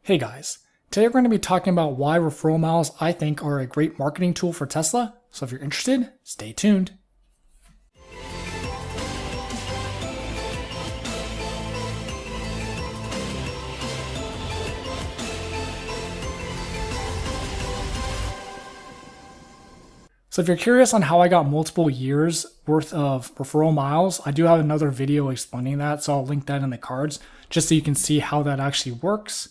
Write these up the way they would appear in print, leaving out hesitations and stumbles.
Hey guys, today we're going to be talking about why referral miles I think are a great marketing tool for Tesla, so if you're interested, stay tuned. So if you're curious on how I got multiple years worth of referral miles, I do have another video explaining that, so I'll link that in the cards just so you can see how that actually works.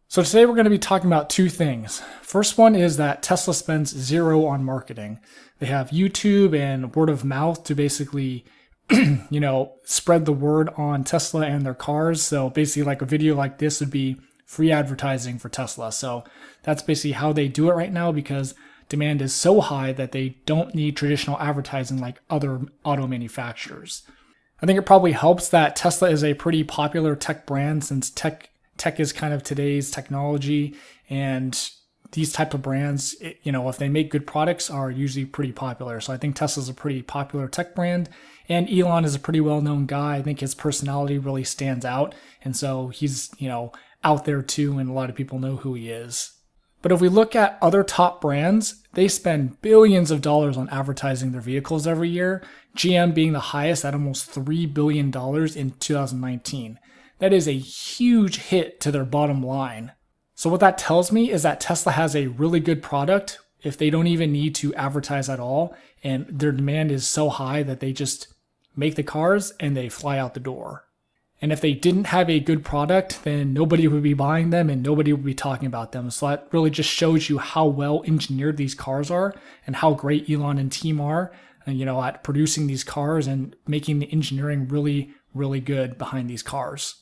So today we're going to be talking about two things. First one is that Tesla spends zero on marketing. They have YouTube and word of mouth to basically, spread the word on Tesla and their cars. So basically like a video like this would be free advertising for Tesla. So that's basically how they do it right now because demand is so high that they don't need traditional advertising like other auto manufacturers. I think it probably helps that Tesla is a pretty popular tech brand since tech is kind of today's technology, and these type of brands, if they make good products, are usually pretty popular. So I think Tesla's a pretty popular tech brand, and Elon is a pretty well-known guy. I think his personality really stands out, and so he's, out there too, and a lot of people know who he is. But if we look at other top brands, they spend billions of dollars on advertising their vehicles every year, GM being the highest at almost $3 billion in 2019. That is a huge hit to their bottom line. So what that tells me is that Tesla has a really good product if they don't even need to advertise at all, and their demand is so high that they just make the cars and they fly out the door. And if they didn't have a good product, then nobody would be buying them and nobody would be talking about them. So that really just shows you how well engineered these cars are and how great Elon and team are, at producing these cars and making the engineering really, really good behind these cars.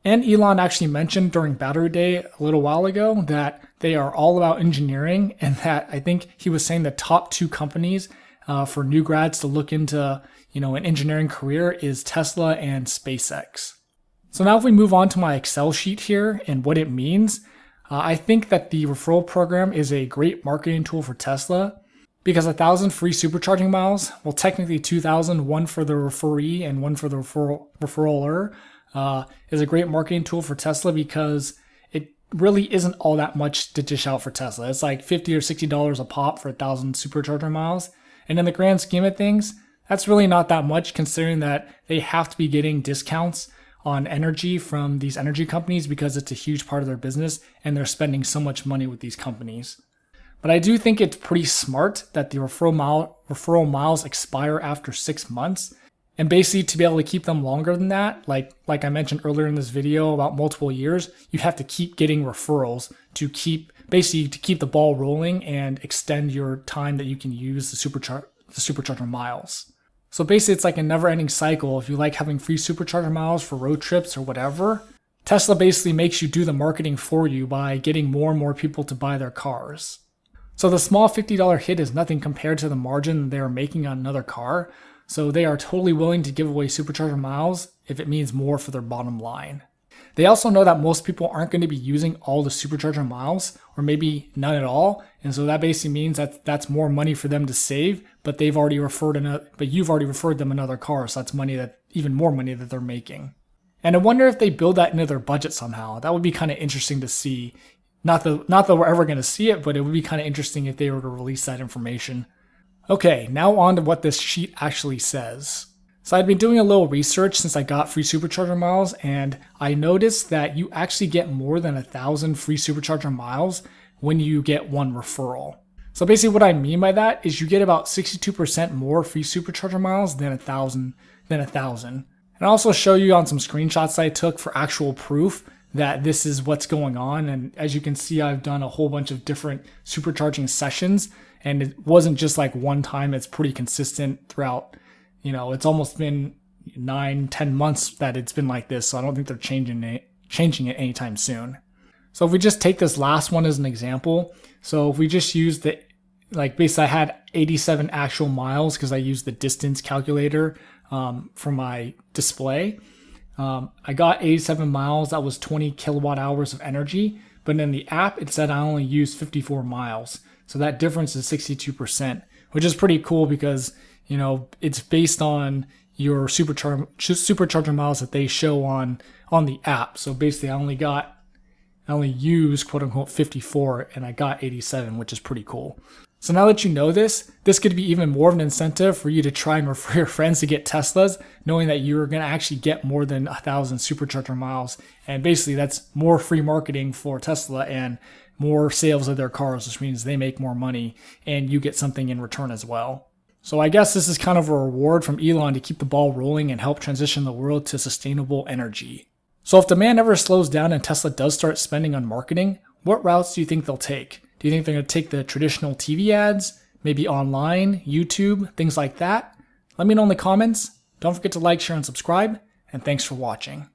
And Elon actually mentioned during Battery Day a little while ago that they are all about engineering, and that I think he was saying the top two companies for new grads to look into, an engineering career is Tesla and SpaceX. So now if we move on to my Excel sheet here and what it means, I think that the referral program is a great marketing tool for Tesla because 1,000 free supercharging miles, well technically 2,000, one for the referee and one for the referraler, is a great marketing tool for Tesla because it really isn't all that much to dish out for Tesla. It's like $50 or $60 a pop for 1,000 supercharger miles. And in the grand scheme of things, that's really not that much considering that they have to be getting discounts on energy from these energy companies because it's a huge part of their business and they're spending so much money with these companies. But I do think it's pretty smart that the referral miles expire after 6 months. And basically to be able to keep them longer than that, like I mentioned earlier in this video about multiple years, you have to keep getting referrals to keep the ball rolling and extend your time that you can use the supercharger miles. So basically it's like a never-ending cycle. If you like having free supercharger miles for road trips or whatever, Tesla basically makes you do the marketing for you by getting more and more people to buy their cars. So the small $50 hit is nothing compared to the margin they are making on another car. So they are totally willing to give away supercharger miles if it means more for their bottom line. They also know that most people aren't going to be using all the supercharger miles, or maybe none at all. And so that basically means that that's more money for them to save, but you've already referred them another car. So that's even more money that they're making. And I wonder if they build that into their budget somehow. That would be kind of interesting to see. Not that we're ever going to see it, but it would be kind of interesting if they were to release that information. Okay, now on to what this sheet actually says. So I'd been doing a little research since I got free supercharger miles, and I noticed that you actually get more than 1,000 free supercharger miles when you get one referral. So basically what I mean by that is you get about 62% more free supercharger miles than 1,000. And I'll also show you on some screenshots I took for actual proof that this is what's going on. And as you can see, I've done a whole bunch of different supercharging sessions, and it wasn't just like one time. It's pretty consistent throughout. It's almost been 9-10 months that it's been like this. So I don't think they're changing it anytime soon. So if we just take this last one as an example. So if we just use basically I had 87 actual miles because I used the distance calculator for my display. I got 87 miles. That was 20 kilowatt hours of energy. But in the app, it said I only used 54 miles. So that difference is 62%, which is pretty cool because, it's based on your supercharger miles that they show on the app. So basically I only got I only used quote unquote 54 and I got 87, which is pretty cool. So now that you know this could be even more of an incentive for you to try and refer your friends to get Teslas, knowing that you're going to actually get more than 1,000 supercharger miles. And basically that's more free marketing for Tesla and more sales of their cars, which means they make more money and you get something in return as well. So I guess this is kind of a reward from Elon to keep the ball rolling and help transition the world to sustainable energy. So if demand ever slows down and Tesla does start spending on marketing, what routes do you think they'll take? Do you think they're going to take the traditional TV ads, maybe online, YouTube, things like that? Let me know in the comments. Don't forget to like, share, and subscribe, and thanks for watching.